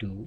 2,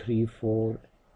3 4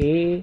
A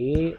A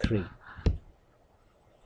3,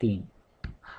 3,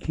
Q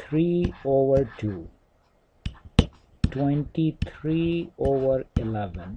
3/2, 23/11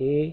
A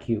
Q,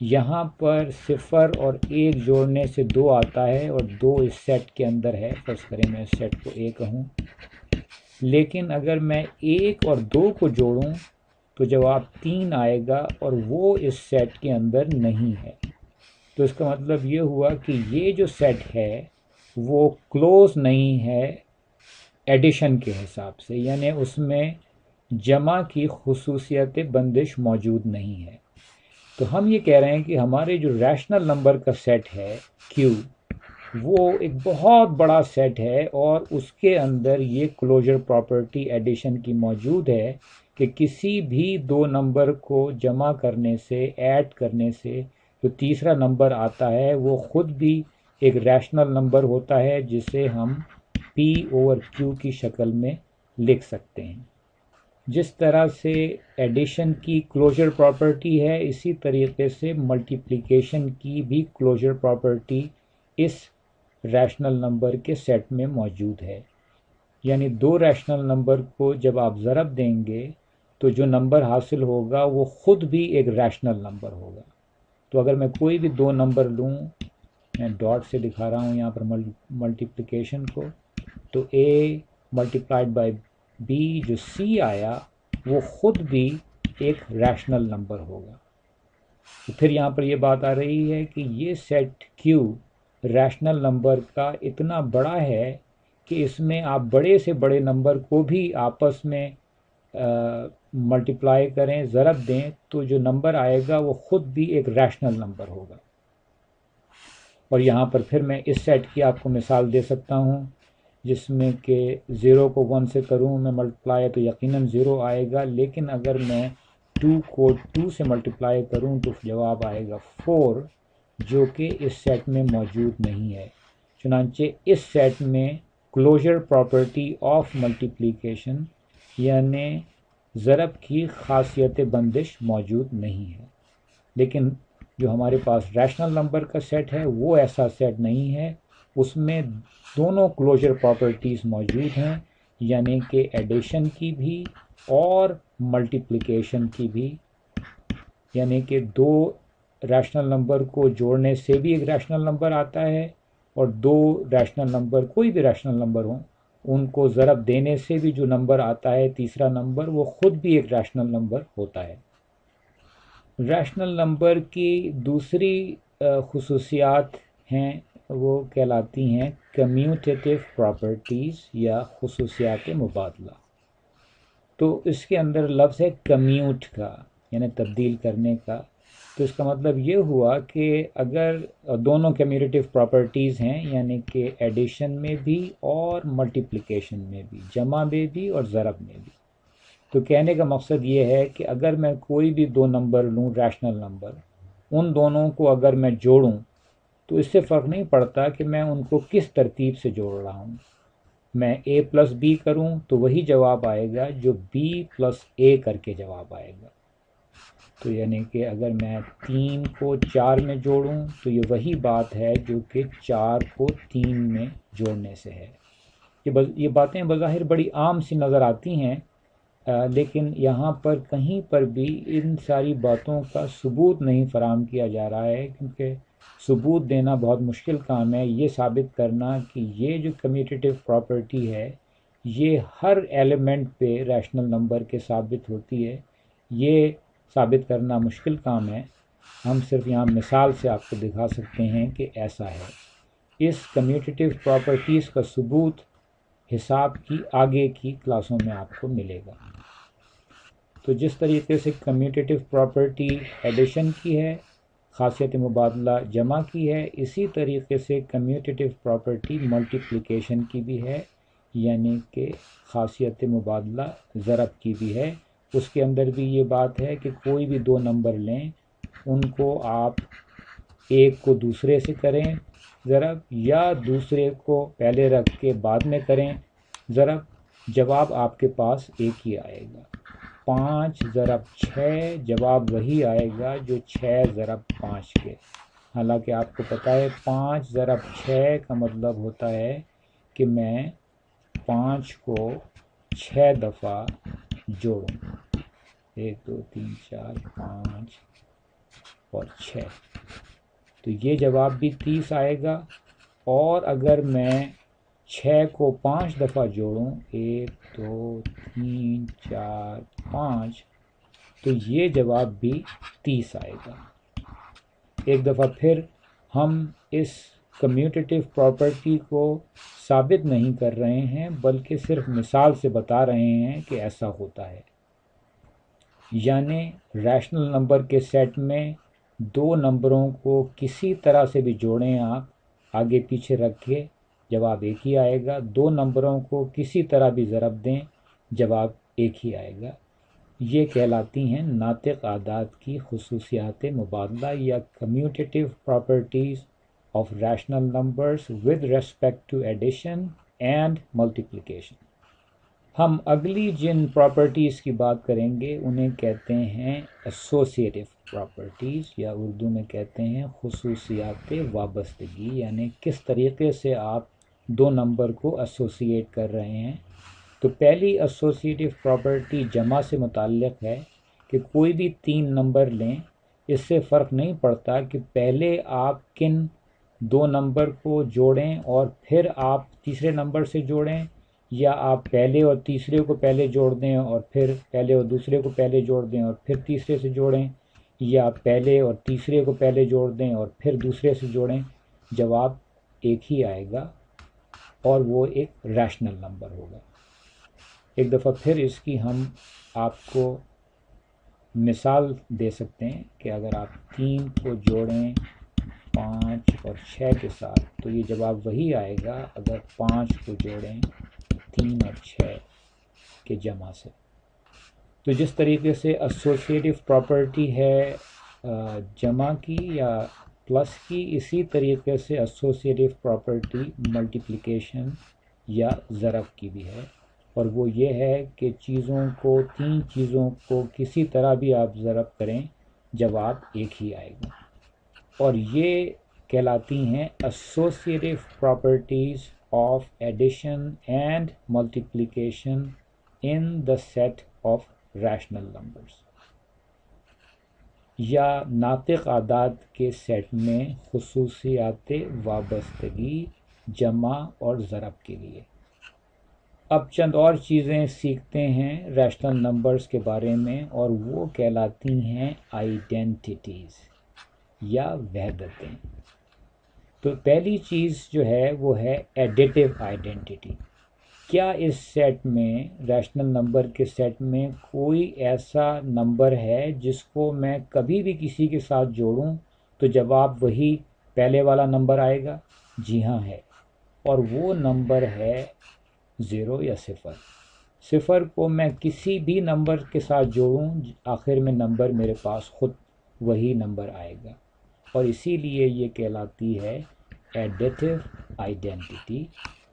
یہاں پر 0 اور 1 جوڑنے سے 2 آتا ہے اور 2 اس سیٹ کے اندر ہے، فرض کریں میں اس سیٹ کو A کہوں، لیکن اگر میں 1 اور 2 کو جوڑوں تو جواب 3 آئے گا اور وہ اس سیٹ کے اندر نہیں ہے۔ تو اس کا مطلب یہ ہوا کہ یہ جو سیٹ ہے وہ کلوز نہیں ہے ایڈیشن کے حساب سے، یعنی اس میں جمع کی خصوصیت بندش موجود نہیں ہے۔ تو ہم یہ کہہ رہے ہیں کہ ہمارے جو ریشنل نمبر کا سیٹ ہے Q، وہ ایک بہت بڑا سیٹ ہے اور اس کے اندر یہ کلوجر پراپرٹی ایڈیشن کی موجود ہے کہ کسی بھی 2 نمبر کو جمع کرنے سے، ایڈ کرنے سے جو تیسرا نمبر آتا ہے وہ خود بھی ایک ریشنل نمبر ہوتا ہے جسے ہم P/Q کی شکل میں لکھ سکتے ہیں۔ جس طرح سے ایڈیشن کی کلوجر پراپرٹی ہے، اسی طریقے سے ملٹیپلیکیشن کی بھی کلوجر پراپرٹی اس ریشنل نمبر کے سیٹ میں موجود ہے۔ یعنی 2 ریشنل نمبر کو جب آپ ضرب دیں گے تو جو نمبر حاصل ہوگا وہ خود بھی ایک ریشنل نمبر ہوگا۔ تو اگر میں کوئی بھی 2 نمبر لوں، میں ڈاٹ سے دکھا رہا ہوں یہاں پر ملٹیپلیکیشن کو، تو A ملٹیپلائڈ بائی B جو C آیا وہ خود بھی ایک ریشنل نمبر ہوگا۔ تو پھر یہاں پر یہ بات آ رہی ہے کہ یہ سیٹ Q ریشنل نمبر کا اتنا بڑا ہے کہ اس میں آپ بڑے سے بڑے نمبر کو بھی آپس میں ملٹیپلائی کریں، ضرب دیں، تو جو نمبر آئے گا وہ خود بھی ایک ریشنل نمبر ہوگا۔ اور یہاں پر پھر میں اس سیٹ کی آپ کو مثال دے سکتا ہوں جس میں کہ 0 کو 1 سے کروں میں ملٹیپلائی تو یقیناً 0 آئے گا، لیکن اگر میں 2 کو 2 سے ملٹیپلائی کروں تو جواب آئے گا 4، جو کہ اس سیٹ میں موجود نہیں ہے۔ چنانچہ اس سیٹ میں کلوجر پراپرٹی آف ملٹیپلیکیشن یعنی ضرب کی خاصیت بندش موجود نہیں ہے۔ لیکن جو ہمارے پاس ریشنل نمبر کا سیٹ ہے وہ ایسا سیٹ نہیں ہے، اس میں دونوں کلوجر پراپرٹیز موجود ہیں، یعنی کہ ایڈیشن کی بھی اور ملٹیپلیکیشن کی بھی، یعنی کہ 2 ریشنل نمبر کو جوڑنے سے بھی ایک ریشنل نمبر آتا ہے اور 2 ریشنل نمبر، کوئی بھی ریشنل نمبر ہوں، ان کو ضرب دینے سے بھی جو نمبر آتا ہے تیسرا نمبر، وہ خود بھی ایک ریشنل نمبر ہوتا ہے۔ ریشنل نمبر کی دوسری خصوصیات ہیں، وہ کہلاتی ہیں کمیوٹیٹو پراپرٹیز یا خصوصیات مبادلہ۔ تو اس کے اندر لفظ ہے کمیوٹ کا، یعنی تبدیل کرنے کا۔ تو اس کا مطلب یہ ہوا کہ اگر دونوں کمیوٹیٹو پراپرٹیز ہیں، یعنی کہ ایڈیشن میں بھی اور ملٹیپلیکیشن میں بھی، جمع میں بھی اور ضرب میں بھی، تو کہنے کا مقصد یہ ہے کہ اگر میں کوئی بھی 2 نمبر لوں ریشنل نمبر، ان دونوں کو اگر میں جوڑوں تو اس سے فرق نہیں پڑتا کہ میں ان کو کس ترتیب سے جوڑ رہا ہوں۔ میں A+B کروں تو وہی جواب آئے گا جو B+A کر کے جواب آئے گا۔ تو یعنی کہ اگر میں 3 کو 4 میں جوڑوں تو یہ وہی بات ہے جو کہ 4 کو 3 میں جوڑنے سے ہے۔ یہ باتیں بظاہر بڑی عام سی نظر آتی ہیں، لیکن یہاں پر کہیں پر بھی ان ساری باتوں کا ثبوت نہیں فراہم کیا جا رہا ہے، کیونکہ ثبوت دینا بہت مشکل کام ہے۔ یہ ثابت کرنا کہ یہ جو کمیوٹیٹو پراپرٹی ہے یہ ہر ایلیمنٹ پہ ریشنل نمبر کے ثابت ہوتی ہے، یہ ثابت کرنا مشکل کام ہے۔ ہم صرف یہاں مثال سے آپ کو دکھا سکتے ہیں کہ ایسا ہے۔ اس کمیوٹیٹو پراپرٹیز کا ثبوت حساب کی آگے کی کلاسوں میں آپ کو ملے گا۔ تو جس طریقے سے کمیوٹیٹو پراپرٹی ایڈیشن کی ہے، خاصیت مبادلہ جمع کی ہے، اسی طریقے سے کمیوٹیٹو پراپرٹی ملٹیپلیکیشن کی بھی ہے، یعنی کہ خاصیت مبادلہ ضرب کی بھی ہے۔ اس کے اندر بھی یہ بات ہے کہ کوئی بھی 2 نمبر لیں، ان کو آپ ایک کو دوسرے سے کریں ضرب، یا دوسرے کو پہلے رکھ کے بعد میں کریں ضرب، جواب آپ کے پاس ایک ہی آئے گا۔ 5 ضرب 6 جواب وہی آئے گا جو 6 ضرب 5 کے۔ حالانکہ آپ کو پتہ ہے 5 ضرب 6 کا مطلب ہوتا ہے کہ میں 5 کو 6 دفعہ جوڑوں، 1 2 3 4 5 اور 6، تو یہ جواب بھی 30 آئے گا۔ اور اگر میں 6 کو 5 دفعہ جوڑوں، 1 2 3 4 5، تو یہ جواب بھی 30 آئے گا۔ ایک دفعہ پھر ہم اس کمیوٹیٹیو پراپرٹی کو ثابت نہیں کر رہے ہیں بلکہ صرف مثال سے بتا رہے ہیں کہ ایسا ہوتا ہے، یعنی ریشنل نمبر کے سیٹ میں 2 نمبروں کو کسی طرح سے بھی جوڑیں، آپ آگے پیچھے رکھ کے جواب ایک ہی آئے گا۔ 2 نمبروں کو کسی طرح بھی ضرب دیں، جواب ایک ہی آئے گا۔ یہ کہلاتی ہیں ناطق اعداد کی خصوصیات مبادلہ یا commutative properties of rational numbers with respect to addition and multiplication. ہم اگلی جن پراپرٹیز کی بات کریں گے انہیں کہتے ہیں ایسوسیٹیو پراپرٹیز، یا اردو میں کہتے ہیں خصوصیات وابستگی، یعنی کس طریقے سے آپ 2 نمبر کو ایسوسیٹ کر رہے ہیں۔ تو پہلی ایسوسیٹیو پراپرٹی جمع سے متعلق ہے کہ کوئی بھی 3 نمبر لیں، اس سے فرق نہیں پڑتا کہ پہلے آپ کن 2 نمبر کو جوڑیں اور پھر آپ تیسرے نمبر سے جوڑیں، یا آپ پہلے اور تیسرے کو پہلے جوڑ دیں اور پھر پہلے اور دوسرے کو پہلے جوڑ دیں اور پھر تیسرے سے جوڑیں، یا پہلے اور تیسرے کو پہلے جوڑ دیں اور پھر دوسرے سے جوڑیں، جواب ایک ہی آئے گا اور وہ ایک ریشنل نمبر ہوگا۔ ایک دفعہ پھر اس کی ہم آپ کو مثال دے سکتے ہیں کہ اگر آپ 3 کو جوڑیں 5 اور 6 کے ساتھ تو یہ جواب وہی آئے گا اگر 5 کو جوڑیں 3 اور 6 کے جمع سے۔ تو جس طریقے سے ایسوسیٹیو پراپرٹی ہے جمع کی یا پلس کی، اسی طریقے سے ایسوسیٹیو پراپرٹی ملٹیپلیکیشن یا ضرب کی بھی ہے، اور وہ یہ ہے کہ 3 چیزوں کو کسی طرح بھی آپ ضرب کریں، جواب ایک ہی آئے گا، اور یہ کہلاتی ہیں associative properties of addition and multiplication in the set of rational numbers, یا ناطق اعداد کے سیٹ میں خصوصیات وابستگی جمع اور ضرب کے لیے۔ اب چند اور چیزیں سیکھتے ہیں ریشنل نمبرز کے بارے میں، اور وہ کہلاتی ہیں آئیڈینٹیٹیز یا وحدتیں۔ تو پہلی چیز جو ہے وہ ہے ایڈیٹیو آئیڈینٹیٹی۔ کیا اس سیٹ میں، ریشنل نمبر کے سیٹ میں، کوئی ایسا نمبر ہے جس کو میں کبھی بھی کسی کے ساتھ جوڑوں تو جواب وہی پہلے والا نمبر آئے گا؟ جی ہاں ہے، اور وہ نمبر ہے 0 یا 0۔ 0 کو میں کسی بھی نمبر کے ساتھ جوڑوں، آخر میں نمبر میرے پاس خود وہی نمبر آئے گا، اور اسی لیے یہ کہلاتی ہے ایڈیٹیو آئیڈینٹیٹی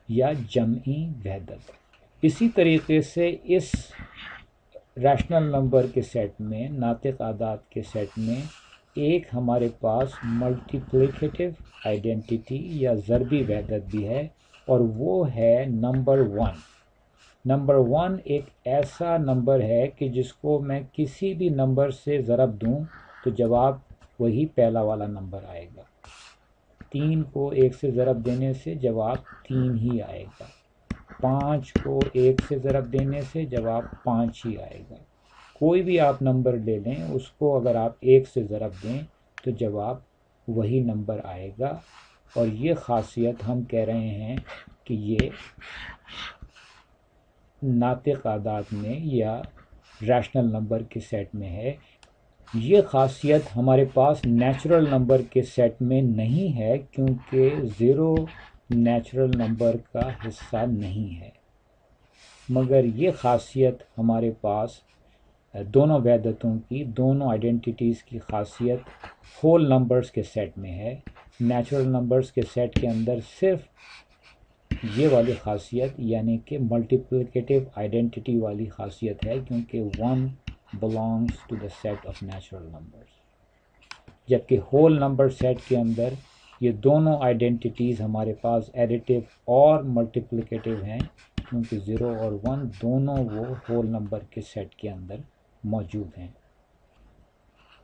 یا جمعی وحدت۔ اسی طریقے سے اس ریشنل نمبر کے سیٹ میں، ناطق اعداد کے سیٹ میں، ایک ہمارے پاس ملٹیپلیکیٹیو آئیڈینٹیٹی یا ضربی وحدت بھی ہے، اور وہ ہے نمبر 1۔ نمبر 1 ایک ایسا نمبر ہے کہ جس کو میں کسی بھی نمبر سے ضرب دوں تو جواب وہی پہلا والا نمبر آئے گا۔ 3 کو 1 سے ضرب دینے سے جواب 3 ہی آئے گا، 5 کو 1 سے ضرب دینے سے جواب 5 ہی آئے گا۔ کوئی بھی آپ نمبر لے لیں، اس کو اگر آپ 1 سے ضرب دیں تو جواب وہی نمبر آئے گا، اور یہ خاصیت ہم کہہ رہے ہیں کہ یہ ناطق اعداد میں یا ریشنل نمبر کے سیٹ میں ہے۔ یہ خاصیت ہمارے پاس نیچرل نمبر کے سیٹ میں نہیں ہے، کیونکہ 0 نیچرل نمبر کا حصہ نہیں ہے، مگر یہ خاصیت ہمارے پاس دونوں وحدتوں کی، دونوں آئیڈینٹیٹیز کی خاصیت ہول نمبرز کے سیٹ میں ہے۔ نیچرل نمبرز کے سیٹ کے اندر صرف یہ والی خاصیت، یعنی کہ ملٹیپلیکیٹیو آئیڈینٹیٹی والی خاصیت ہے، کیونکہ 1 belongs to the set of natural numbers، جبکہ ہول نمبر سیٹ کے اندر یہ دونوں آئیڈینٹیٹیز ہمارے پاس ایڈیٹیو اور ملٹیپلیکیٹیو ہیں، کیونکہ 0 اور 1 دونوں وہ ہول نمبر کے سیٹ کے اندر موجود ہیں۔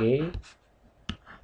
a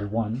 1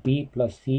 b + c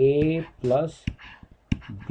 a + b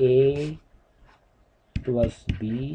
a + b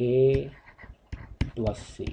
a + c।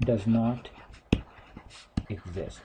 does not exist,